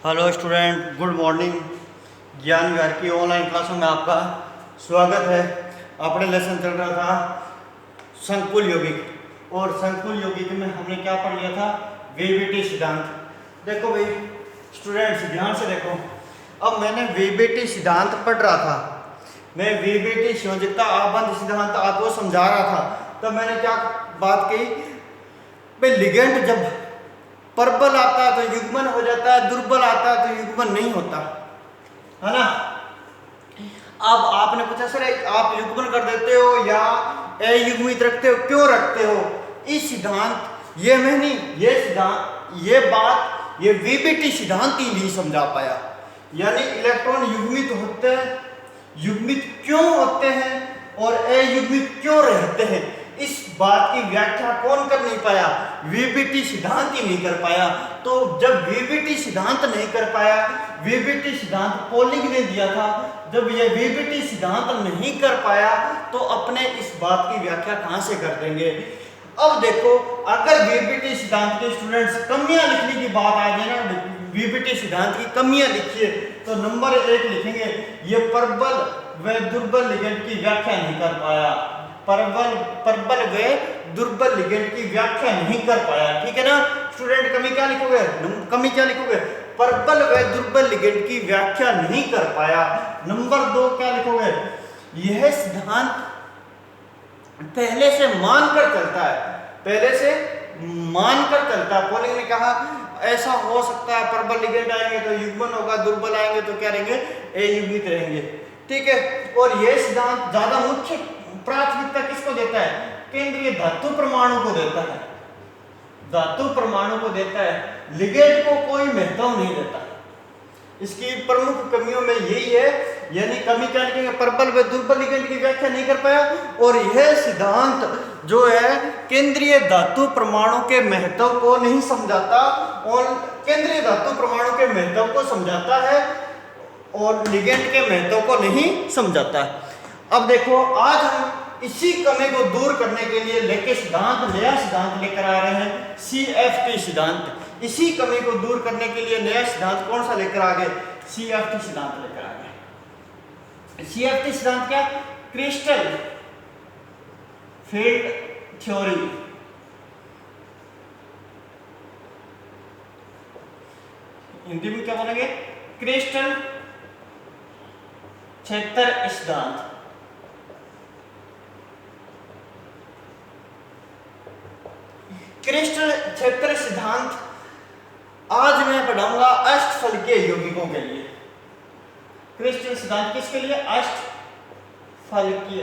Hello student, good morning. ज्ञान विहार की online क्लासों में आपका स्वागत है। अपने लेसन चल रहा था संकुल यौगिक, और संकुल यौगिक में हमने क्या पढ़ लिया था? वीबीटी सिद्धांत। देखो भाई स्टूडेंट्स, ध्यान से देखो। अब मैंने वीबीटी सिद्धांत पढ़ रहा था, मैं वीबीटी संयोजकता आबंध सिद्धांत आपको समझा रहा था। तब मैंने क्या बात कही भाई, लिगेंड जब प्रबल आता है तो युग्मन हो जाता है, दुर्बल आता है तो युग्मन नहीं होता, है ना। अब आपने पूछा सर आप युग्मन कर देते हो या अयुग्मित रखते हो, क्यों रखते हो? इस सिद्धांत ये मैं नहीं, ये सिद्धांत, ये बात, ये वीबीटी सिद्धांत ही नहीं समझा पाया। यानी इलेक्ट्रॉन युग्मित होते हैं, युग्मित क्यों होते हैं और अयुग्मित क्यों रहते हैं, इस बात की व्याख्या कौन कर नहीं पाया? वीबीटी सिद्धांत ही नहीं कर पाया। तो जब वीबीटी सिद्धांत नहीं कर पाया, वीबीटी सिद्धांत पोलिंग ने दिया था, जब ये वीबीटी सिद्धांत नहीं कर पाया तो अपने इस बात की व्याख्या कहां से कर देंगे? अब देखो, अगर वीबीटी सिद्धांत के स्टूडेंट्स कमियां लिखने की बात आ जाए ना, वीबीटी सिद्धांत की कमियां लिखिए तो नंबर 1 लिखेंगे ये प्रबल व दुर्बल लिगेंड की व्याख्या नहीं कर पाया। प्रबल व दुर्बल लिगेंड की व्याख्या नहीं कर पाया, ठीक है ना स्टूडेंट। कमी क्या लिखोगे? कमी क्या लिखोगे? प्रबल व दुर्बल लिगेंड की व्याख्या नहीं कर पाया। नंबर 2 क्या लिखोगे? यह सिद्धांत पहले से मानकर चलता है, पहले से मानकर चलता है। पोलिंग ने कहा ऐसा हो सकता है, प्रबल लिगेंड आएंगे तो युग्मन होगा, दुर्बल आएंगे तो क्या रहेंगे? अयुग्मित रहेंगे, ठीक है। और यह सिद्धांत ज्यादा मुख्य प्राथमिकता किसको देता है? केंद्रीय धातु परमाणु को देता है, धातु परमाणु को देता है, लिगेंड को कोई महत्व नहीं देता। इसकी प्रमुख कमियों में यही है, यानी कमी क्या लिखेंगे? प्रबल व दुर्बल लिगेंड की व्याख्या नहीं कर पाया। और यह सिद्धांत जो है केंद्रीय धातु परमाणु के महत्व को नहीं समझाता, और केंद्रीय धातु परमाणु के महत्व को समझाता है और लिगेंड के महत्व को नहीं समझाता। अब देखो, आज हम इसी कमी को दूर करने के लिए नया सिद्धांत लेकर आ रहे हैं, CFT सिद्धांत। इसी कमी को दूर करने के लिए नया सिद्धांत कौन सा लेकर आ गए? CFT सिद्धांत लेकर आ गए। CFT सिद्धांत क्या? Crystal field theory. हिंदी में क्या बोलेंगे? क्रिस्टल क्षेत्र सिद्धांत। क्रिस्टल क्षेत्र सिद्धांत आज मैं पढ़ाऊंगा अष्टफलकीय यौगिकों के लिए। क्रिस्टल सिद्धांत किसके लिए? अष्टफलकीय।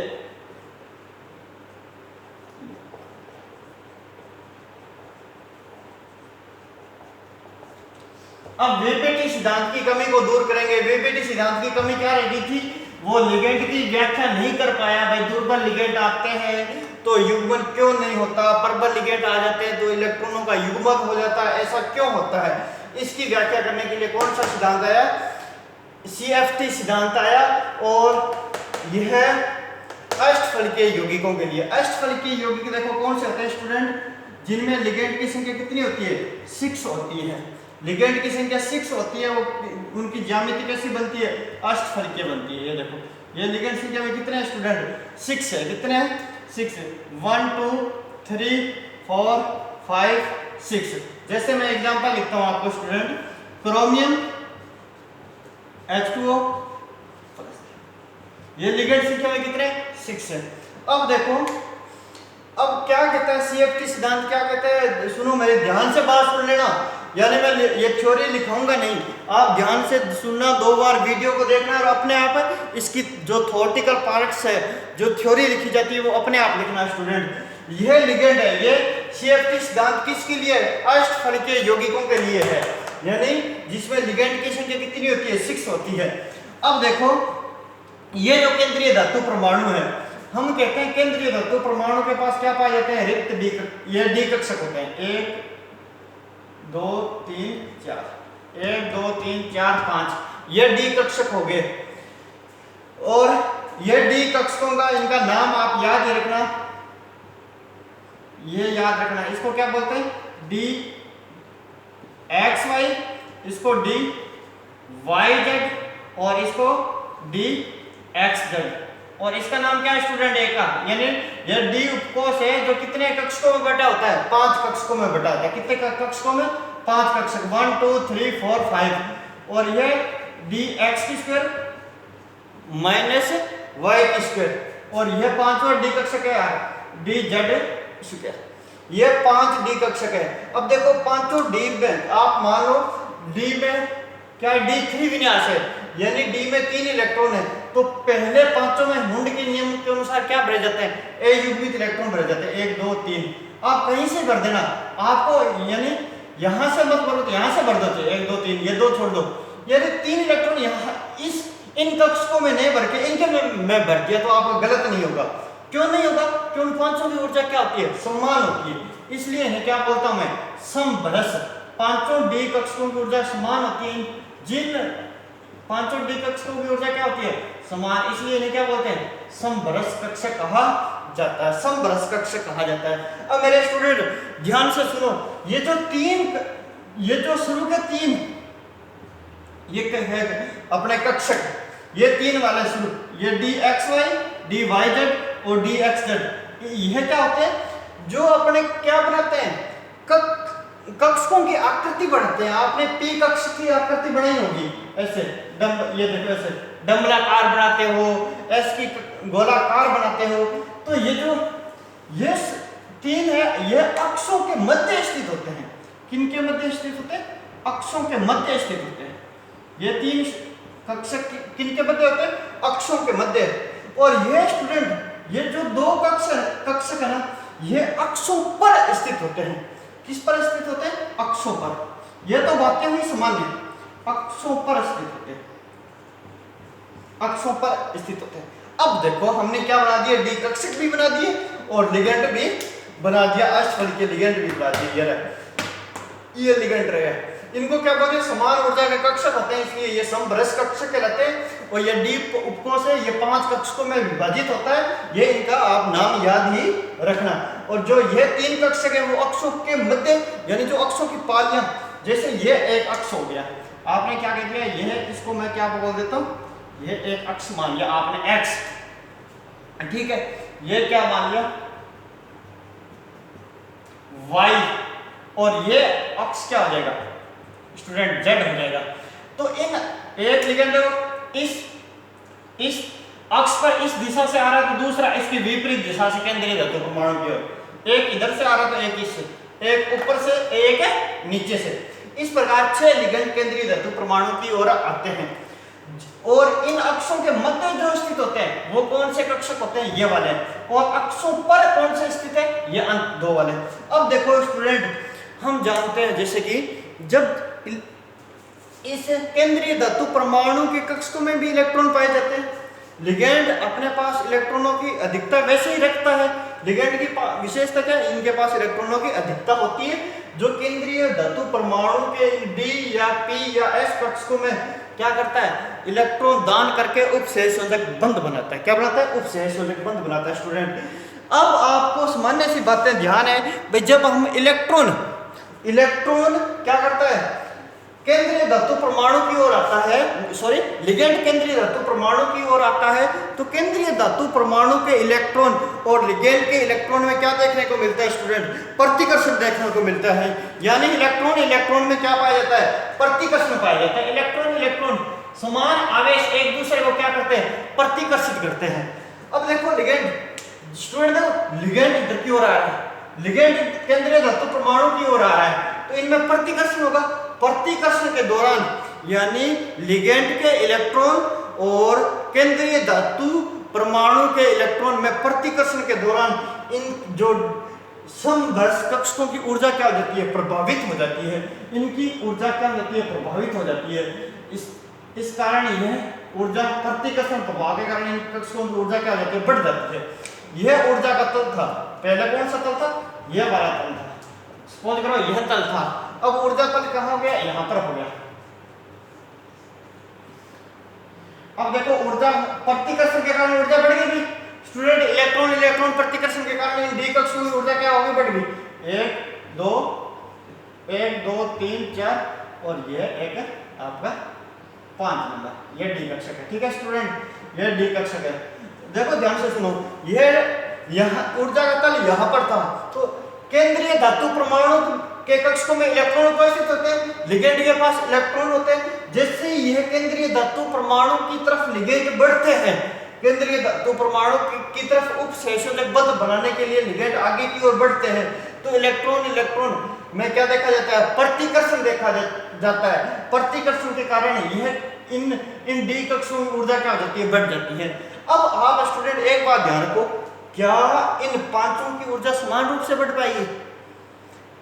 अब वीबीटी सिद्धांत की कमी को दूर करेंगे। वीबीटी सिद्धांत की कमी क्या रह गई थी? वो लिगेंड की व्याख्या नहीं कर पाया। भाई दुर्बल लिगेंड आते हैं तो युग्मन क्यों नहीं होता, प्रबल लिगेंड आ जाते हैं तो इलेक्ट्रॉनों का युग्मन हो जाता है, ऐसा क्यों होता है? इसकी व्याख्या करने के लिए कौन सा सिद्धांत आया? CFT सिद्धांत आया। और यह अष्टफलकीय यौगिकों के लिए। अष्टफलकीय यौगिक देखो कौन से होते हैं स्टूडेंट? जिनमें लिगेंड की संख्या कितनी होती है? 6 होती है। लिगेंड की संख्या 6 होती है, वो उनकी ज्यामिति कैसी बनती है? अष्टफलकीय बनती है। ये देखो, ये लिगेंड संख्या में कितने हैं स्टूडेंट? 6 है। कितने हैं? 6 है। 1 2 3 4 5 6। जैसे मैं एग्जांपल लिखता हूं आपको स्टूडेंट, क्रोमियम H2O, ये लिगेंड संख्या में कितने? 6 है। अब देखो, अब क्या कहता है CFT सिद्धांत? क्या कहता है? सुनो, मेरे ध्यान से बात सुन लेना। यानी मैं ये थ्योरी लिखाऊंगा नहीं, आप ध्यान से सुनना, 2 बार वीडियो को देखना और अपने आप इसकी जो थ्योरेटिकल पार्ट्स है, जो थ्योरी लिखी जाती है, वो अपने आप लिखना स्टूडेंट। यह लिगेंड है, ये CFT सिद्धांत किसके लिए? अष्टफलकीय यौगिकों के लिए है, यानी जिसमें लिगेंड की संख्या कितनी होती है? 6 होती है। अब देखो, ये जो केंद्रीय धातु परमाणु है, हम कहते हैं केंद्रीय धातु परमाणु के पास क्या पाए जाते हैं? रिक्त ये डी कक्षक होते हैं। 1 2 3 4, 1 2 3 4 5, ये डी कक्षक हो गए। और ये डी कक्षकों का इनका नाम आप याद रखना, ये याद रखना। इसको क्या बोलते हैं? डी एक्स वाई, इसको डी वाई जेड और इसको डी एक्स जेड। और इसका नाम क्या है स्टूडेंट ए का, यानी ये डी उपकोष है जो कितने कक्षकों में बटा होता है, 5 कक्षकों में बटा होता है। कितने कक्षकों में, 5 कक्षक, 1 2 3 4 5। और ये डी एक्स की स्क्वायर माइनस वाई की स्क्वायर। और ये पांचवा डी कक्षक है डी जेड स्क्वायर। ये 5 डी कक्षक है। अब देखो पांचों डी में आप मान लो डी में क्या है, D3 विन्यास है, यानी डी में 3 इलेक्ट्रॉन है। तो पहले पांचों में हुंड के नियम के अनुसार क्या भरे जाते हैं, ए युग्मित इलेक्ट्रॉन भरे जाते हैं, 1 2 3। आप कहीं से भर देना, आपको यानी यहां से मत भरो, यहां से भर दो 1 2 3, ये 2 छोड़ दो, यानी 3 इलेक्ट्रॉन यहां इस इन कक्षकों में नहीं भर के इनके में भर दिया तो आपका गलत नहीं होगा। क्यों नहीं होगा, क्योंकि पांचों की ऊर्जा क्या होती है, समान होती है। इसलिए इन्हें क्या बोलता हूं मैं, समभरस। पांचों डी कक्षकों की ऊर्जा समान होती है। जिन पांचों डी कक्षकों की ऊर्जा क्या होती है, समान, इसलिए इन्हें क्या बोलते हैं, समभरस कक्षक कहा जाता है, समभरस कक्षक कहा जाता है। अब मेरे स्टूडेंट ध्यान से सुनो, ये जो शुरू के 3 ये है अपने कक्षक, ये 3 वाले शुरू, ये D X Y, D Y Z और डी एक्स जेड, यह क्या होते हैं जो अपने क्या बनाते हैं, कक्षकों की आकृति बढ़ाते हैं। आपने पी कक्ष की आकृति बनाई होगी ऐसे, ये देखो ऐसे डंबलाकार बनाते हो, एस की गोलाकार बनाते हो। तो ये जो ये 3 है, ये अक्षों के मध्य स्थित होते हैं। किनके मध्य स्थित होते हैं, अक्षों के मध्य स्थित होते हैं। ये 3 कक्षक किनके मध्य होते हैं, अक्षों के मध्य। और ये स्टूडेंट ये जो 2 कक्षक है ना, ये अक्षों पर स्थित होते हैं। किस पर स्थित होते हैं, अक्षों पर। यह तो बातें हुई सामान्य, अक्षों पर स्थित होते हैं, अक्षों पर स्थित होते हैं। अब देखो हमने क्या बना दिया, डी कक्षक भी बना दिए और लिगेंड भी बना दिया, अष्टफल के लिगेंड भी बना दिए। ये लिगेंड रहे, इनको क्या बोलते हैं, समान ऊर्जा के कक्षक होते हैं, इसलिए ये समभरस कक्षक कहलाते हैं। और ये डी उपकोष है, ये 5 कक्षकों में विभाजित होता है। ये इनका आप नाम याद ही रखना। और जो ये 3 कक्षक है वो अक्षों के मध्य, यानी जो अक्षों की पालियां, जैसे ये एक अक्ष हो गया, आपने क्या कह दिया, ये इसको मैं क्या बोल देता हूँ, ये एक अक्ष मान लिया आपने एक्स, ठीक है। ये क्या मान लिया वाई, और ये अक्ष क्या हो जाएगा स्टूडेंट, जेड हो जाएगा। तो इन एक लिगेंड इस अक्ष पर इस दिशा से आ रहा है तो दूसरा इसकी विपरीत दिशा से केंद्रीय धातु परमाणु की ओर, एक इधर से आ रहा है तो एक इससे, एक ऊपर से एक नीचे से। इस प्रकार 6 लिगेंड केंद्रीय धातु परमाणु की ओर आते हैं। और इन अक्षों के मध्य जो स्थित होते हैं वो कौन से कक्षक होते हैं, ये वाले। और अक्षों पर कौन से स्थित है, ये अंत 2 वाले। अब देखो स्टूडेंट, हम जानते हैं जैसे कि जब इस केंद्रीय धातु परमाणु के कक्षकों में भी इलेक्ट्रॉन पाए जाते हैं। लिगेंड अपने पास इलेक्ट्रॉनों की अधिकता वैसे ही रखता है। लिगेंड की विशेषता क्या है, इनके पास इलेक्ट्रॉनों की अधिकता होती है। जो केंद्रीय धातु परमाणु के डी या पी या एस कक्षकों में क्या करता है, इलेक्ट्रॉन दान करके उपसहसंयोजक बंध बनाता है। क्या बनाता है, उपसहसंयोजक बंध बनाता है स्टूडेंट। अब आपको सामान्य सी बातें ध्यान है भाई, जब हम इलेक्ट्रॉन क्या करता है, केंद्रीय धातु परमाणु की ओर आता है, सॉरी लिगेंड केंद्रीय धातु परमाणु की ओर आता है, तो केंद्रीय धातु परमाणु के इलेक्ट्रॉन और लिगेंड के इलेक्ट्रॉन में क्या देखने को मिलता है स्टूडेंट, प्रतिकर्षण देखने को मिलता है। यानी इलेक्ट्रॉन में क्या पाया जाता है, प्रतिकर्षण पाया जाता है। इलेक्ट्रॉन समान आवेश एक दूसरे को क्या करते हैं, प्रतिकर्षित करते हैं। अब देखो लिगेंड, स्टूडेंट देखो लिगेंड इधर की ओर आ रहा है, लिगेंड केंद्रीय धातु परमाणु की ओर आ रहा है, तो इनमें प्रतिकर्षण होगा। प्रतिकर्षण के दौरान यानी लिगेंड के इलेक्ट्रॉन और केंद्रीय धातु परमाणु के इलेक्ट्रॉन में प्रतिकर्षण के दौरान इन जो समभरस कक्षकों की ऊर्जा क्या हो जाती है, प्रभावित हो जाती है। इनकी ऊर्जा क्या हो जाती है, प्रभावित हो जाती है। इस कारण यह ऊर्जा प्रतिकर्षण प्रभाव के कारण इन कक्षकों की ऊर्जा क्या हो जाती है, बढ़ जाती है। यह ऊर्जा का तल था, पहले कौन सा तल था, यह वाला तल था। सपोज करो यह तल था, अब ऊर्जा तल कहां हो गया, यहां पर हो गया। अब देखो ऊर्जा प्रतिकर्षण के कारण ऊर्जा बढ़ गई स्टूडेंट। इलेक्ट्रॉन प्रतिकर्षण के कारण इन डी कक्षों की ऊर्जा क्या होगी, बढ़ गई। 1 2 3 4 और यह एक आपका 5 नंबर, ये डी कक्षक है। ठीक है स्टूडेंट, ये डी कक्षक है। देखो ध्यान से सुनो, ये यहाँ ऊर्जा का तल यहाँ पर था, तो केंद्रीय धातु परमाणु के कक्षकों में इलेक्ट्रॉन उपस्थित होते हैं, लिगेंड के पास इलेक्ट्रॉन होते हैं। जैसे यह केंद्रीय धातु परमाणु की तरफ लिगेंड बढ़ते हैं, केंद्रीय धातु परमाणु की तरफ उपसंयोजक बंध बनाने के लिए लिगेंड आगे की ओर बढ़ते हैं, तो इलेक्ट्रॉन में क्या देखा जाता है, प्रतिकर्षण देखा जाता है। प्रतिकर्षण के कारण यह इन डी कक्षकों की ऊर्जा क्या हो जाती है, बढ़ जाती है। अब आप स्टूडेंट एक बात ध्यान रखो, क्या इन पांचों की ऊर्जा समान रूप से बढ़ पाएगी?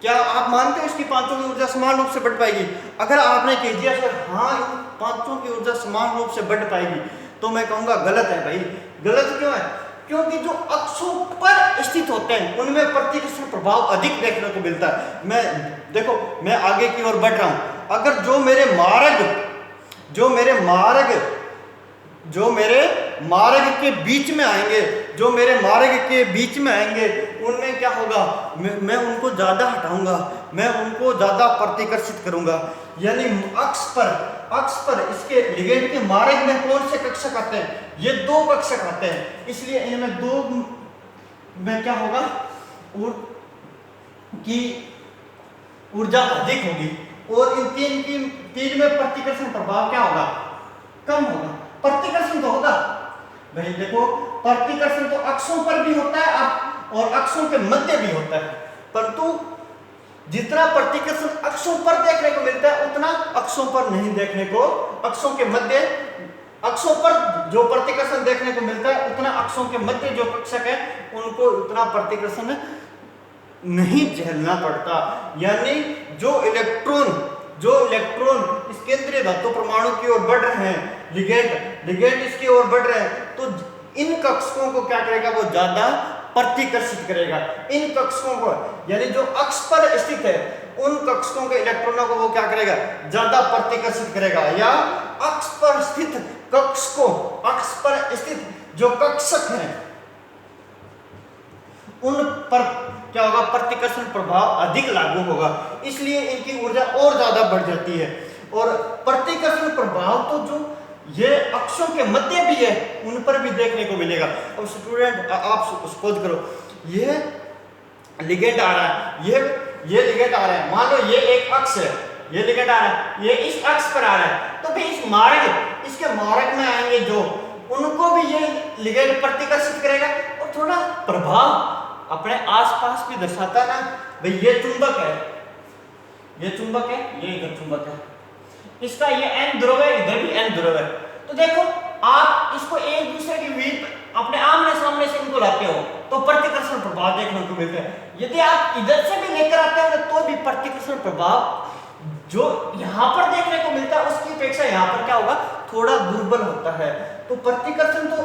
क्या आप मानते हो इसकी पांचों की ऊर्जा समान रूप से बढ़ पाएगी? अगर आपने कह दिया सर हाँ इन पांचों की ऊर्जा समान रूप से बढ़ पाएगी, तो मैं कहूंगा गलत है भाई। गलत क्यों है? क्योंकि जो अक्षों पर स्थित होते हैं उनमें प्रतिकर्षण प्रभाव अधिक देखने को मिलता है। मैं आगे की ओर बढ़ रहा हूं, अगर जो मेरे मार्ग के बीच में आएंगे, उनमें क्या होगा, मैं उनको ज्यादा हटाऊंगा, मैं उनको ज्यादा प्रतिकर्षित करूंगा। यानी अक्ष पर इसके लिगेंड के मार्ग में कौन से कक्षक आते हैं? ये 2 कक्षक आते हैं, इसलिए इनमें 2 में क्या होगा, की ऊर्जा अधिक होगी, और इन तीन में प्रतिकर्षण प्रभाव क्या होगा, कम होगा। प्रतिकर्षण तो होगा भाई, देखो प्रतिकर्षण तो अक्षों पर भी होता है और अक्षों के मध्य भी होता है, परंतु जितना प्रतिकर्षण अक्षों पर देखने को मिलता है उतना अक्षों पर नहीं देखने को, अक्षों पर जो प्रतिकर्षण देखने को मिलता है उतना अक्षों के मध्य जो कक्षक है उनको उतना प्रतिकर्षण नहीं झेलना पड़ता। यानी जो इलेक्ट्रॉन इस केंद्रीय धातु परमाणु की ओर बढ़ रहे हैं, लिगेंड इसकी ओर बढ़ रहे हैं, तो इन कक्षकों को क्या करेगा, वो ज्यादा प्रतिकर्षित करेगा। इन कक्षकों को, यानी जो अक्ष पर स्थित है उन कक्षकों के इलेक्ट्रॉनों को वो क्या करेगा, ज्यादा प्रतिकर्षित करेगा। या अक्ष पर स्थित जो कक्षक हैं उन पर क्या होगा, प्रतिकर्षण प्रभाव अधिक लागू होगा, इसलिए इनकी ऊर्जा और ज्यादा बढ़ जाती है। और प्रतिकर्षण प्रभाव तो जो ये अक्षों के मध्य भी है उन पर भी देखने को मिलेगा। अब स्टूडेंट आप सपोज करो ये लिगेंड आ रहा है, ये लिगेंड आ रहा है, मान लो ये एक अक्ष है, ये लिगेंड आ रहा है, ये इस अक्ष पर आ रहा है, तो भाई इसके मार्ग में आएंगे जो, उनको भी ये लिगेंड प्रतिकर्षित करेगा और थोड़ा प्रभाव अपने आसपास भी दर्शाता है ना। भाई ये चुंबक है, ये इधर चुंबक है, इसका ये n ध्रुव है, इधर भी n ध्रुव है, तो देखो आप इसको एक दूसरे के अपने आमने सामने से इनको लाते हो तो प्रतिकर्षण प्रभाव देखने को मिलता है। यदि आप इधर से भी लेकर आते हो तो भी प्रतिकर्षण प्रभाव जो यहाँ पर देखने को मिलता है उसकी अपेक्षा यहाँ पर क्या होगा, थोड़ा दुर्बल होता है। तो प्रतिकर्षण तो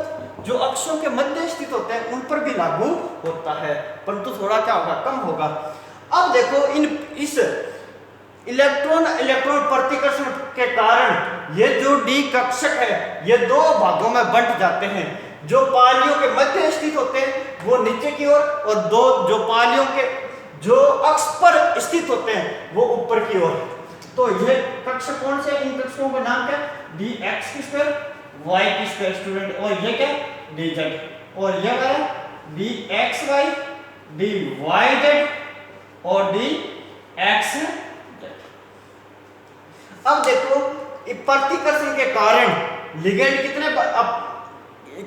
जो अक्षों के मध्य स्थित होते हैं उन पर भी लागू होता है, परंतु थोड़ा क्या होगा, कम होगा। अब देखो इस इलेक्ट्रॉन प्रतिकर्षण के कारण ये जो डी कक्षक है ये 2 भागों में बंट जाते हैं। जो पालियों के मध्य स्थित होते हैं वो नीचे की ओर, और 2 जो पालियों के जो अक्ष पर स्थित होते हैं वो ऊपर की ओर। तो ये कक्षक कौन से, इन कक्षकों का नाम क्या, डी एक्स की स्क्वायर वाई की स्क्वायर स्टूडेंट, और ये क्या, डी जेड, और ये क्या है, D X Y, D Y Z और डी एक्स। अब देखो प्रतिकर्षण के कारण लिगेंड कितने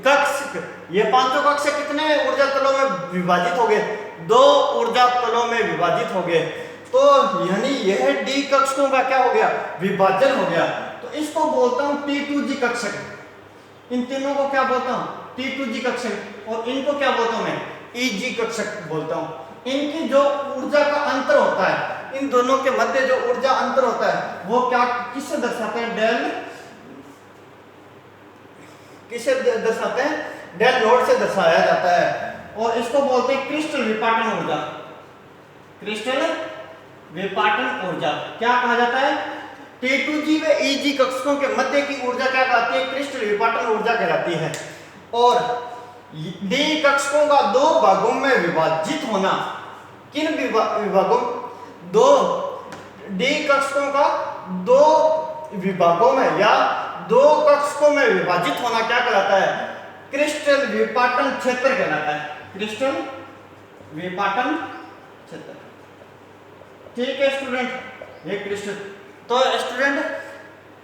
कक्षक, ये 5 कक्षक कितने ऊर्जा तलों में विभाजित हो गए, 2 ऊर्जा तलों में विभाजित हो गए। तो यानी यह डी कक्षकों का क्या हो गया, विभाजन हो गया। तो इसको बोलता हूं T2G कक्षक, इन तीनों को क्या बोलता हूं, T2G कक्षक, और इनको क्या बोलता हूं मैं, EG कक्षक बोलता हूं। इनकी जो ऊर्जा का अंतर होता है, इन दोनों के मध्य जो ऊर्जा अंतर होता है वो क्या, किससे दर्शाते हैं, डेल नोट से दर्शाया जाता है, और इसको बोलते हैं क्रिस्टल विपाटन ऊर्जा। क्या कहा जाता है, T2G व EG कक्षकों के मध्य की ऊर्जा क्या कहती है, क्रिस्टल विपाटन ऊर्जा कहलाती है। और डी कक्षकों का 2 भागों में विभाजित होना, किन विभागों, 2 डी कक्षकों का 2 विभागों में या दो कक्षकों में विभाजित होना क्या कहलाता है? क्रिस्टल विपाटन क्षेत्र कहलाता है। क्रिस्टल विपाटन क्षेत्र। ठीक है स्टूडेंट, ये क्रिस्टल। तो स्टूडेंट,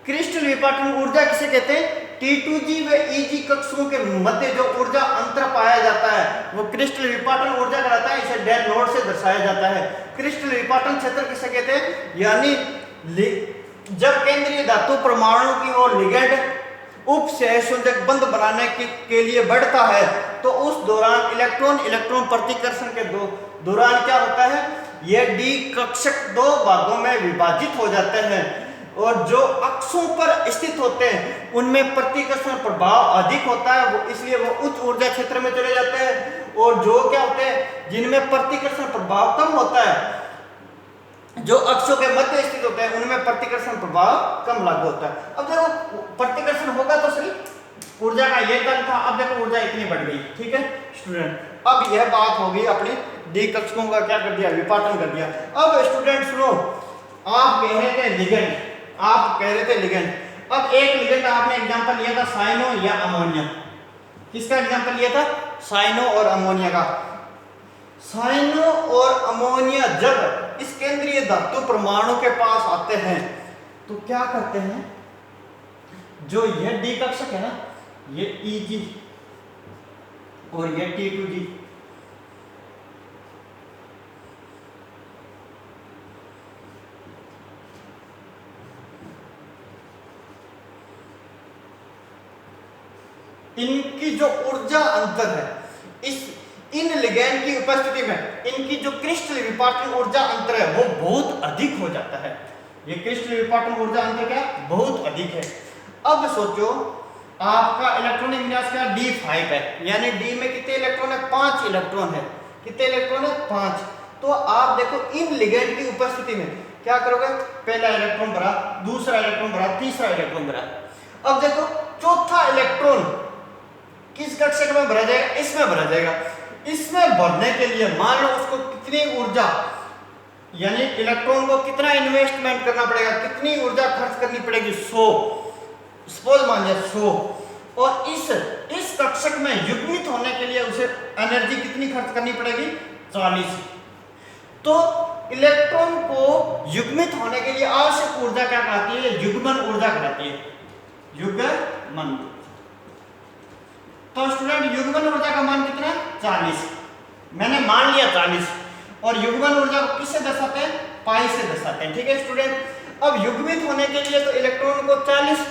क्रिस्टल विपाटन ऊर्जा किसे कहते हैं? T2G व EG कक्षकों के मध्य जो ऊर्जा अंतर पाया जाता है वो क्रिस्टल विपाटन ऊर्जा कहलाता है। इसे डेल नोट से दर्शाया जाता है। क्रिस्टल विपाटन क्षेत्र किसे कहते हैं? यानी जब केंद्रीय धातु परमाणु की ओर लिगैंड उप सहसंयोजक बंध बनाने के लिए बढ़ता है तो उस दौरान इलेक्ट्रॉन प्रतिकर्षण के दौरान क्या होता है? ये डी कक्षक दो भागों में विभाजित हो जाते हैं और जो अक्षों पर स्थित होते हैं उनमें प्रतिकर्षण प्रभाव अधिक होता है, वो इसलिए वो उच्च ऊर्जा क्षेत्र में चले जाते हैं। और जो क्या होते हैं जिनमें प्रतिकर्षण प्रभाव कम होता है, जो अक्षों के मध्य स्थित होते हैं उनमें प्रतिकर्षण प्रभाव कम लागू होता है। अब देखो प्रतिकर्षण होगा तो सही, ऊर्जा का ये कण था, अब देखो ऊर्जा इतनी बढ़ गई। ठीक है स्टूडेंट, अब यह बात होगी अपनी डी कक्षकों का क्या कर दिया? विपाटन कर दिया। अब स्टूडेंट सुनो, आप कह रहे थे लिगेंड, आप कह रहे थे लिगेंड। अब एक लिगेंड आपने एग्जांपल लिया था साइनो या अमोनिया। किसका एग्जांपल लिया था? साइनो और अमोनिया का। साइनो और अमोनिया जब इस केंद्रीय धातु परमाणु के पास आते हैं तो क्या करते हैं? जो यह डी कक्षक है ना, ये EG और ये T2G, इनकी जो ऊर्जा अंतर है इन लिगैंड की उपस्थिति में इनकी जो क्रिस्टल विपाटन ऊर्जा अंतर है वो बहुत अधिक हो जाता है। ये क्रिस्टल विपाटन ऊर्जा अंतर क्या? बहुत अधिक है। अब सोचो आपका इलेक्ट्रॉनिक विन्यास क्या? D5 है, यानी D में कितने इलेक्ट्रॉन है? 5 इलेक्ट्रॉन है। कितने इलेक्ट्रॉन है? 5। तो आप देखो इन लिगैंड की उपस्थिति में क्या करोगे? पहला इलेक्ट्रॉन भरा, दूसरा इलेक्ट्रॉन भरा, तीसरा इलेक्ट्रॉन भरा। अब देखो चौथा इलेक्ट्रॉन किस कक्षक में भरा जाएगा? इसमें भरा जाएगा। इसमें भरने के लिए मान लो उसको कितनी ऊर्जा, यानी इलेक्ट्रॉन को कितना इन्वेस्टमेंट करना पड़ेगा, कितनी ऊर्जा खर्च करनी पड़ेगी? 100, सपोज मान लिया 100। और इस कक्षक में युग्मित होने के लिए उसे एनर्जी कितनी खर्च करनी पड़ेगी? 40। तो इलेक्ट्रॉन को युग्मित होने के लिए आवश्यक ऊर्जा क्या कहलाती है? युग्मन ऊर्जा कहलाती है। युग्मन। तो स्टूडेंट युग्मन ऊर्जा का मान कितना है? 40। मैंने मान लिया 40। और युग्मन ऊर्जा को किससे दर्शाते हैं? पाई से दर्शाते हैं। ठीक है स्टूडेंट, अब युग्मित होने के लिए तो इलेक्ट्रॉन को 40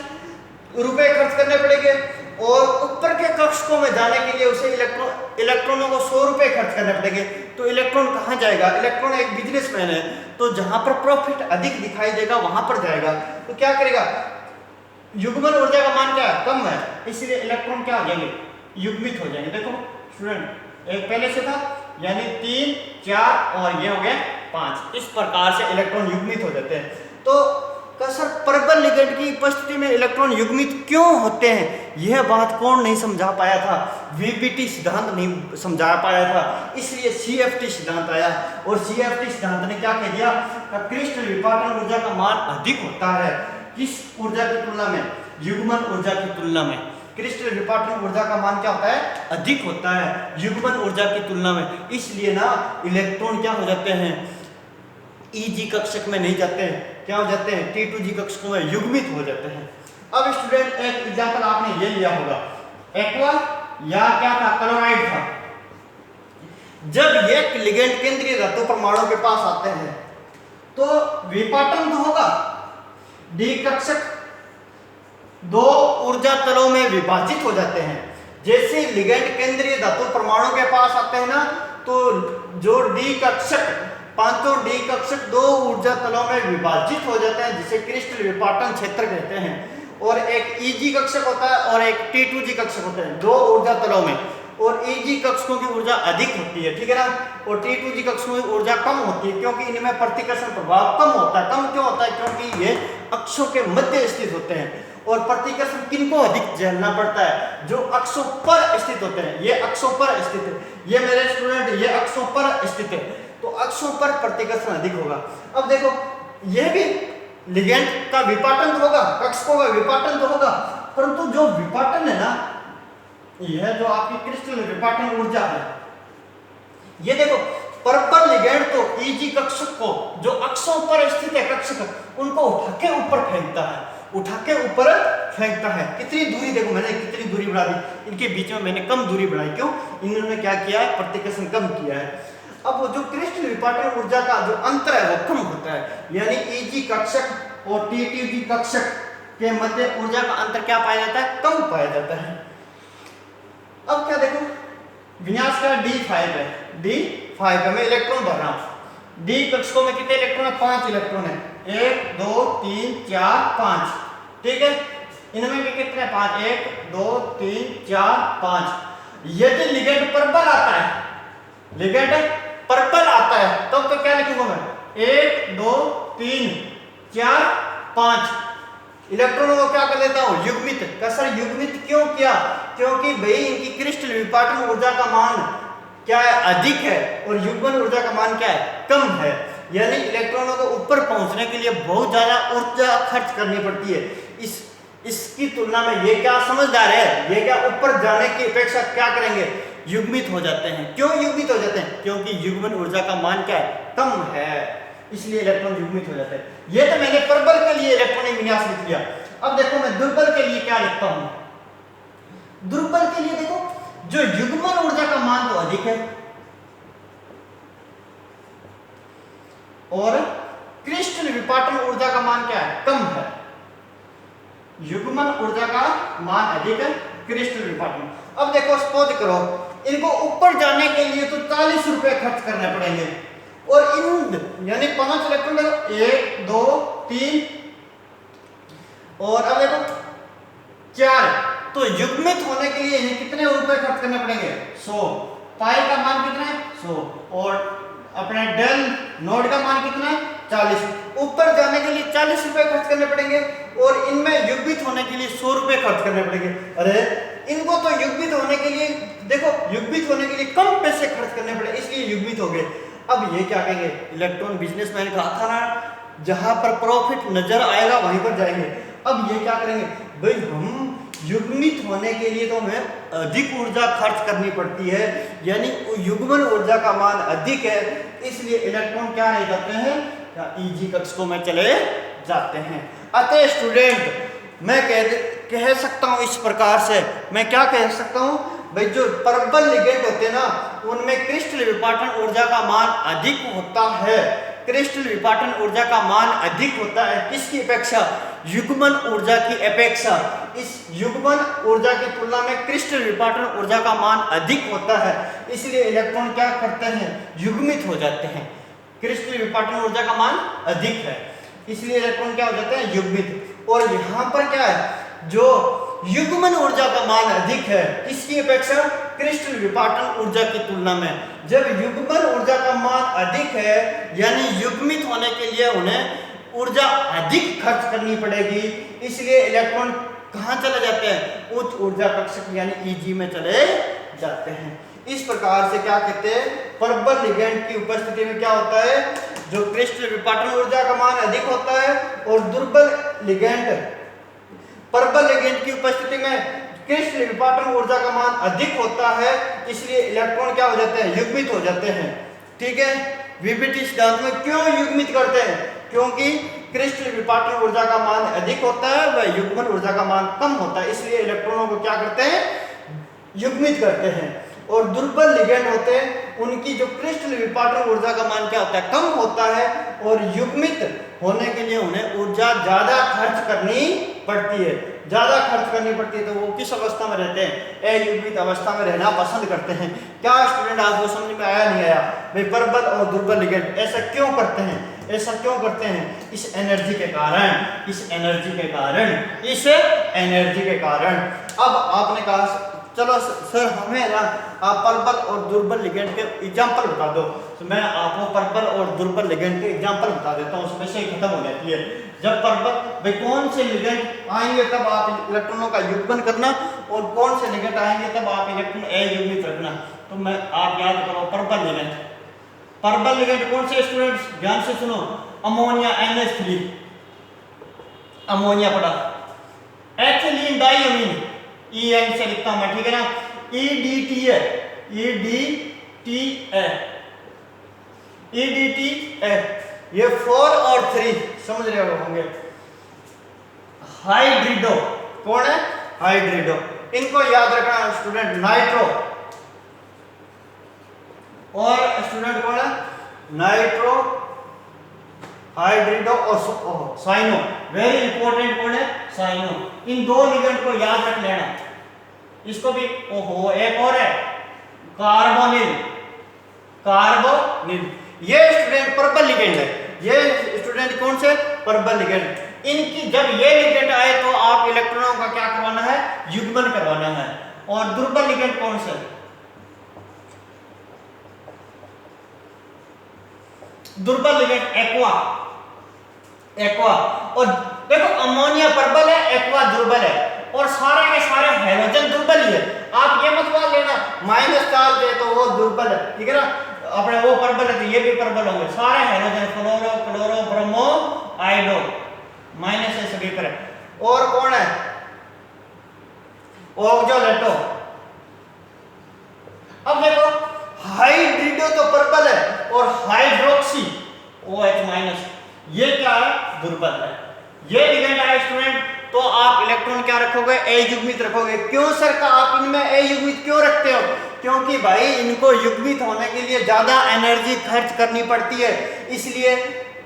रुपए खर्च करने पड़ेंगे और ऊपर के कक्षकों में जाने के लिए उसे इलेक्ट्रॉनों को 100 रुपए खर्च करने पड़ेंगे। तो इलेक्ट्रॉन कहाँ जाएगा? इलेक्ट्रॉन एक बिजनेसमैन है, तो जहां पर प्रॉफिट अधिक दिखाई देगा वहां पर जाएगा। तो क्या करेगा? युग्मन ऊर्जा का मान क्या है? कम है, इसलिए इलेक्ट्रॉन क्या हो जाएंगे? युग्मित हो जाएंगे। देखो स्टूडेंट, एक पहले से था यानी 3, 4 और ये हो गया 5। इस प्रकार से इलेक्ट्रॉन युग्मित हो जाते हैं। तो सर प्रबल लिगेंड की उपस्थिति में इलेक्ट्रॉन युग्मित क्यों होते हैं? यह बात कौन नहीं समझा पाया था? VBT सिद्धांत नहीं समझा पाया था, इसलिए CFT सिद्धांत आया। और CFT सिद्धांत ने क्या कह दिया? क्रिस्टल विपाटन ऊर्जा का मान अधिक होता है। किस ऊर्जा की तुलना में? युग्मन ऊर्जा की तुलना में। क्रिस्टल विपाटन ऊर्जा का मान क्या होता है? अधिक होता है युग्मन ऊर्जा की तुलना में। इसलिए ना इलेक्ट्रॉन क्या हो जाते हैं? EG कक्षक में नहीं जाते हैं, क्या हो जाते हैं? T2G कक्षकों में युग्मित हो जाते हैं। अब स्टूडेंट एक एग्जांपल आपने ये लिया होगा, एक्वा या क्या था? क्लोराइड था। जब ये लिगेंड केंद्रीय धातु परमाणु के पास आते हैं तो विपाटन तो होगा, डी कक्षक दो ऊर्जा तलों में विभाजित हो जाते हैं। जैसे लिगेंड केंद्रीय धातु परमाणु के पास आते हैं ना, तो जो डी कक्षक, पांचों डी कक्षक दो ऊर्जा तलों में विभाजित हो जाते हैं, जिसे क्रिस्टल विपाटन क्षेत्र कहते हैं। और एक EG कक्षक होता है और एक T2G कक्षक होता है, दो ऊर्जा तलों में। और EG कक्षकों की ऊर्जा अधिक होती है, ठीक है ना, और T2G कक्षकों की ऊर्जा कम होती है, क्योंकि इनमें प्रतिकर्षण प्रभाव कम होता है। कम क्यों होता है? क्योंकि ये अक्षों के मध्य स्थित होते हैं। और प्रतिकर्षण किनको अधिक झेलना पड़ता है? जो अक्षों पर स्थित होते हैं। ये अक्षों पर स्थित है, ये मेरे स्टूडेंट ये अक्षों पर स्थित है, तो अक्षों पर प्रतिकर्षण अधिक होगा। अब देखो ये भी लिगेंड का विपाटन तो होगा, कक्षकों का विपाटन तो होगा, परंतु जो विपाटन है ना, यह जो आपकी क्रिस्टल विपाटन ऊर्जा है, ये देखो परबल लिगेंड तो ईजी कक्षक को जो अक्षों पर स्थित है कक्षक उनको उठा के ऊपर फेंकता है, उठा के ऊपर फेंकता है। कितनी दूरी देखो, मैंने कितनी दूरी बढ़ा दी, इनके बीच में मैंने कम दूरी बढ़ाई, क्यों? इन्होंने क्या किया है, प्रतिकर्षण कम किया है। अब वो जो क्रिस्टल विपाटन ऊर्जा का जो अंतर है वो कम होता है, यानी ईजी कक्षक और टीटीजी कक्षक के मध्य ऊर्जा का अंतर क्या पाया जाता है, कम पाया जाता है। अब क्या देखो, विन्यास का D5 है, D5 है, मैं इलेक्ट्रॉन भर रहा हूं। D कक्षकों में कितने इलेक्ट्रॉन है, 5 इलेक्ट्रॉन है, 1 2 3 4 5, ठीक है। इनमें भी कितने 5, 1 2 3 4 5। यदि लिगेंड परबल आता है, लिगेंड परबल आता है, तब तो क्या लिखूंगा मैं, 1 2 3 4 5 इलेक्ट्रॉनों को क्या कर देता हूं, युग्मित। सर युग्मित क्यों किया, क्योंकि भाई इनकी क्रिस्टल विपाटन ऊर्जा का मान क्या है, अधिक है, और युग्मन ऊर्जा का मान क्या है, कम है। यानी इलेक्ट्रॉनों को ऊपर पहुंचने के लिए बहुत ज्यादा ऊर्जा खर्च करनी पड़ती है। इसकी तुलना में ये क्या समझदार है, ये क्या ऊपर जाने की अपेक्षा क्या करेंगे, युग्मित हो जाते हैं। क्यों युग्मित हो जाते हैं, क्योंकि युग्मन ऊर्जा का मान क्या है, कम है, इसलिए इलेक्ट्रॉन युग्मित हो जाते हैं। ये तो मैंने परबल के लिए इलेक्ट्रॉनिक विन्यास लिख लिया। अब देखो मैं दुर्बल के लिए क्या लिखता हूं। दुर्बल के लिए देखो, जो युग्मन ऊर्जा का मान तो अधिक है और क्रिस्टल विपाटन ऊर्जा का मान क्या है, कम है। युग्मन ऊर्जा का मान अधिक है, क्रिस्टल विपाटन। अब देखो सपोज करो इनको ऊपर जाने के लिए तो 40 रुपए खर्च करने पड़ेंगे, और इन यानी 5 इलेक्ट्रॉन देखो 1 2 3 और अब देखो 4, तो युग्मित होने के लिए इन्हें कितने रुपए खर्च करने पड़ेंगे, 100। पाई का मान कितना है, 100, और अपने डेल नोड का मान कितना है, 40। ऊपर जाने के लिए 40 रुपए खर्च करने पड़ेंगे, और इनमें युग्मित होने के लिए 100 रुपए खर्च करने पड़ेंगे। अरे इनको तो युग्मित होने के लिए देखो, युग्मित होने के लिए कम पैसे खर्च करने पड़े, इसलिए युग्मित हो गए। अब ये क्या कहेंगे, इलेक्ट्रॉन बिजनेसमैन कहा था ना, जहां पर प्रॉफिट नजर आएगा वहीं पर जाएंगे। अब ये क्या करेंगे, भाई हम युग्मित होने के लिए तो हमें अधिक ऊर्जा खर्च करनी पड़ती है, यानी युग्मन ऊर्जा का मान अधिक है, इसलिए इलेक्ट्रॉन क्या नहीं करते हैं, ईजी कक्षकों में चले जाते हैं। अतः स्टूडेंट मैं कह सकता हूं इस प्रकार से, मैं क्या कह सकता हूं भाई, जो परबल लिगेंड होते हैं ना, उनमें क्रिस्टल विपाटन ऊर्जा का मान अधिक होता है। क्रिस्टल विपाटन ऊर्जा का मान अधिक होता है किसकी अपेक्षा, युग्मन ऊर्जा की अपेक्षा। इस युग्मन ऊर्जा की तुलना में क्रिस्टल विपाटन ऊर्जा का मान अधिक होता है, इसलिए इलेक्ट्रॉन क्या करते हैं, युग्मित हो जाते हैं। क्रिस्टल विपाटन ऊर्जा का मान अधिक है, इसलिए इलेक्ट्रॉन क्या हो जाते हैं, युग्मित। और यहाँ पर क्या है, जो युग्मन ऊर्जा का मान अधिक है किसकी अपेक्षा, क्रिस्टल विपाटन ऊर्जा की तुलना में। जब युग्मन ऊर्जा का मान अधिक है, यानी युग्मित होने के लिए उन्हें ऊर्जा अधिक खर्च करनी पड़ेगी, इसलिए इलेक्ट्रॉन कहाँ चले जाते हैं, उच्च ऊर्जा कक्षक यानी ईजी में चले जाते हैं। इस प्रकार से क्या कहते हैं, परबल लिगेंड की उपस्थिति में क्या होता है, जो क्रिस्टल विपाटन ऊर्जा का मान अधिक होता है, और दुर्बल लिगेंड परबल लिगेंड की उपस्थिति में क्रिस्टल विपाटन ऊर्जा का मान अधिक होता है, इसलिए इलेक्ट्रॉन क्या हो जाते हैं, युग्मित हो जाते हैं। ठीक है, वीबीटी सिद्धांत में क्यों युग्मित करते हैं, क्योंकि क्रिस्टल विपाटन ऊर्जा का मान अधिक होता है व युग्मन ऊर्जा का मान कम होता है, इसलिए इलेक्ट्रॉनों को क्या करते हैं, युग्मित करते हैं। और दुर्बल लिगेंड होते हैं, उनकी जो क्रिस्टल विपाटन ऊर्जा का मान क्या होता है, कम होता है, और युग्मित होने के लिए उन्हें ऊर्जा ज्यादा खर्च करनी पड़ती है, ज्यादा खर्च करनी पड़ती है। तो वो किस अवस्था में रहते हैं, अयुग्मित अवस्था में रहना पसंद करते हैं। क्या स्टूडेंट आपको समझ में आया नहीं आया, भाई परबल और दुर्बल लिगेंड ऐसा क्यों करते हैं, ऐसा क्यों करते हैं, इस एनर्जी के कारण, इस एनर्जी के कारण, इस एनर्जी के कारण। अब आपने कहा चलो सर हमें ना आप परबल और दुर्बल लिगेंड के एग्जाम्पल बता दो, तो मैं आपको परबल और दुर्बल लिगेंड के एग्जाम्पल बता देता हूँ, उसमें से खत्म हो जाती है। जब परबल भाई कौन से लिगेंड आएंगे तब आप इलेक्ट्रॉनों का युग्मन करना, और कौन से लिगेंड आएंगे तब आप इलेक्ट्रॉन अयुग्मित रखना। तो मैं आप याद करो, परबल लिगेंड, परबल लिगेंड कौन से स्टूडेंट्स ध्यान से सुनो, अमोनिया NH3, अमोनिया पड़ा, एथिलीन डाइअमीन, EN से लिखता हूं मैं, ठीक है ना, EDTA, EDTA, EDTA, ये 4 और 3 समझ रहे होंगे। हाइड्रिडो, कौन है? हाइड्रिडो, इनको याद रखना स्टूडेंट, नाइट्रो, और स्टूडेंट कौन है? नाइट्रो, हाइड्रिडो और साइनो, वेरी इंपॉर्टेंट कौन है? साइनो। इन दो लिगेंड को याद रख लेना। इसको भी, ओहो, एक और है कार्बोनिल, कार्बोनिल, ये स्टूडेंट पर्पल लिगेंड है, ये स्टूडेंट कौन से? Purple ligand. इनकी जब ये लिगेंड आए तो आप इलेक्ट्रॉनों का क्या करवाना है? युग्मन करवाना है। और दुर्बल लिगेंड कौन से? दुर्बल लिगेंड एक्वा, एक्वा। और देखो अमोनिया प्रबल है, एक्वा दुर्बल है, और सारे के सारे हाइड्रोजन दुर्बल ही है। आप ये मत मान लेना -4 दे तो वो दुर्बल है, ठीक है ना, अपने वो प्रबल है तो ये भी प्रबल होंगे, सारे हाइड्रोजन, फ्लोरो, क्लोरो, ब्रोमो, आयोडो, माइनस है सभी पर है। और कौन है? ऑक्सोलेटो। अब देखो हाइड्रिडो तो पर्पल है और हाइड्रोक्सी OH-, ये क्या है? दुर्बल है। ये लिगेंड है स्टूडेंट, तो आप इलेक्ट्रॉन क्या रखोगे? अयुग्मित रखोगे। क्यों सर का आप इनमें अयुग्मित क्यों रखते हो? क्योंकि भाई इनको युग्मित होने के लिए ज्यादा एनर्जी खर्च करनी पड़ती है, इसलिए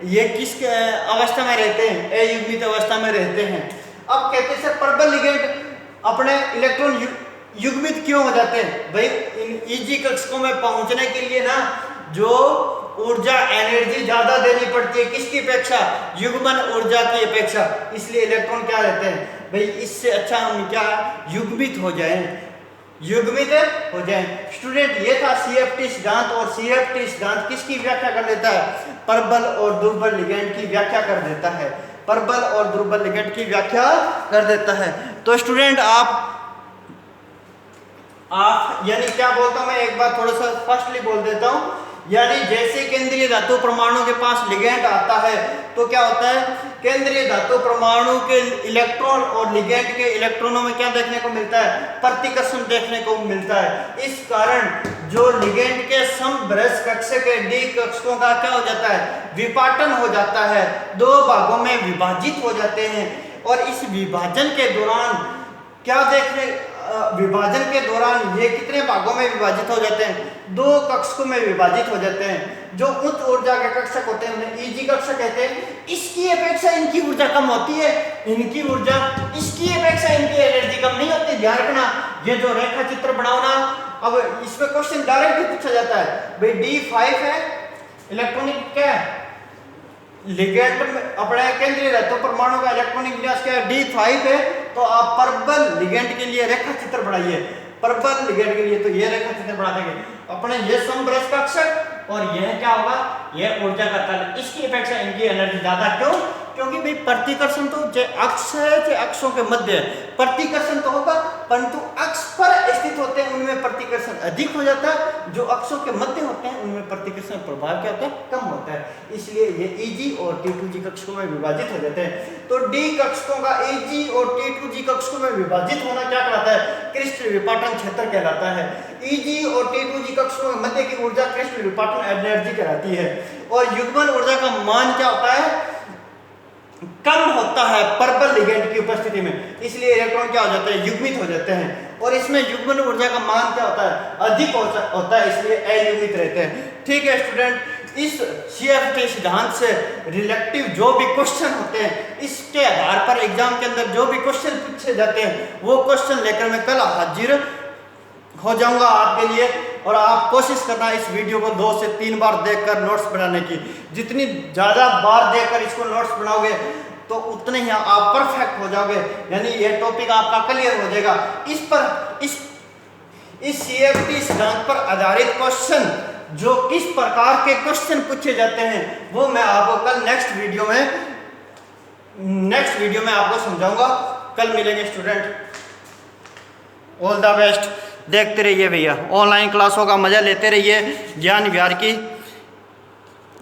ये किस अवस्था में रहते हैं? अयुग्मित अवस्था में रहते हैं। अब कहते हैं सर प्रबल लिगेंड अपने इलेक्ट्रॉन युग्मित क्यों हो जाते हैं? भाई इन EG कक्षकों में पहुंचने के लिए ना जो ऊर्जा एनर्जी ज्यादा देनी पड़ती है, किसकी अपेक्षा? युग्मन ऊर्जा की अपेक्षा, इसलिए इलेक्ट्रॉन क्या रहते हैं? भाई इससे अच्छा हम क्या युग्मित हो जाएं, युग्मित हो जाएं। स्टूडेंट ये था CFT सिद्धांत, और CFT सिद्धांत किसकी व्याख्या कर देता है? प्रबल और दुर्बल लिगेंड की व्याख्या कर देता है, प्रबल और दुर्बल लिगेंड की व्याख्या कर देता है। तो स्टूडेंट आप यानी क्या बोलता हूं मैं, एक बार थोड़ा सा फर्स्टली बोल देता हूं, यानी जैसे केंद्रीय धातु परमाणु के पास लिगेंड आता है तो क्या होता है? केंद्रीय धातु परमाणु के इलेक्ट्रॉन और लिगेंड के इलेक्ट्रॉनों में क्या देखने को मिलता है? प्रतिकर्षण देखने को मिलता है। इस कारण जो लिगेंड के समभ्रस कक्षक के D कक्षकों का क्या हो जाता है? विपाटन हो जाता है, 2 भागों में विभाजित हो जाते हैं। और इस विभाजन के दौरान क्या देखने, विभाजन के दौरान ये कितने भागों में विभाजित हो जाते हैं? 2 कक्षकों में विभाजित हो जाते हैं। जो उच्च ऊर्जा के कक्षक होते हैं उन्हें EG कक्षक कहते हैं। इसकी अपेक्षा इनकी ऊर्जा कम होती है, इनकी ऊर्जा इसकी अपेक्षा इनकी एनर्जी कम नहीं होती। ध्यान रखना, ये जो रेखा चित्र बनाओ ना, अब इसमें क्वेश्चन डायरेक्ट ही पूछा जाता है। भाई D5 है, इलेक्ट्रॉनिक क्या है? लिगेंड में अपने केंद्रीय धातु परमाणु का इलेक्ट्रॉनिक विन्यास क्या है? D5 है। तो आप प्रबल लिगेंड के लिए रेखा चित्र बनाइए, प्रबल लिगेंड के लिए तो ये रेखा चित्र बना देंगे अपने, ये समभ्रस कक्षक और यह क्या होगा? यह ऊर्जा का तल। इसकी अपेक्षा इनकी एनर्जी ज्यादा, क्यों? क्योंकि भाई प्रतिकर्षण तो जो अक्ष है, जो अक्षों के मध्य है, प्रतिकर्षण तो होगा, परंतु अक्ष पर स्थित होते हैं उनमें प्रतिकर्षण अधिक हो जाता है, जो अक्षों के मध्य होते हैं उनमें प्रतिकर्षण प्रभाव क्या होता है? कम होता है। इसलिए ये EG और T2G कक्षकों में विभाजित हो जाते हैं। तो D कक्षकों का EG और T2G कक्षकों में विभाजित होना क्या कहलाता है? क्रिस्टल विपाटन क्षेत्र कहलाता है। EG और T2G कक्षकों के मध्य की ऊर्जा क्रिस्टल विपाटन एनर्जी कहलाती है। और युग्मन ऊर्जा का मान क्या होता है? कम होता है प्रबल लिगेंड की उपस्थिति में, इसलिए इलेक्ट्रॉन क्या हो जाते हैं? युग्मित हो जाते हैं। और इसमें युग्मन ऊर्जा का मान क्या होता है? अधिक होता है, इसलिए अयुग्मित रहते हैं। ठीक है स्टूडेंट, इस CFT सिद्धांत से रिलेटिव जो भी क्वेश्चन होते हैं, इसके आधार पर एग्जाम के अंदर जो भी क्वेश्चन पूछे जाते हैं वो क्वेश्चन लेकर मैं कल हाजिर हो जाऊंगा आपके लिए। और आप कोशिश करना इस वीडियो को 2 से 3 बार देखकर नोट्स बनाने की। जितनी ज़्यादा बार देखकर इसको नोट्स बनाओगे तो उतने ही आप परफेक्ट हो जाओगे, यानी ये टॉपिक आपका क्लियर हो जाएगा। इस CFT सिद्धांत पर आधारित क्वेश्चन, जो किस प्रकार के क्वेश्चन पूछे जाते हैं, वो मैं आपको कल नेक्स्ट वीडियो में आपको समझाऊंगा। कल मिलेंगे स्टूडेंट, ऑल द बेस्ट। देखते रहिए भैया, ऑनलाइन क्लासों का मजा लेते रहिए। ज्ञान विहार की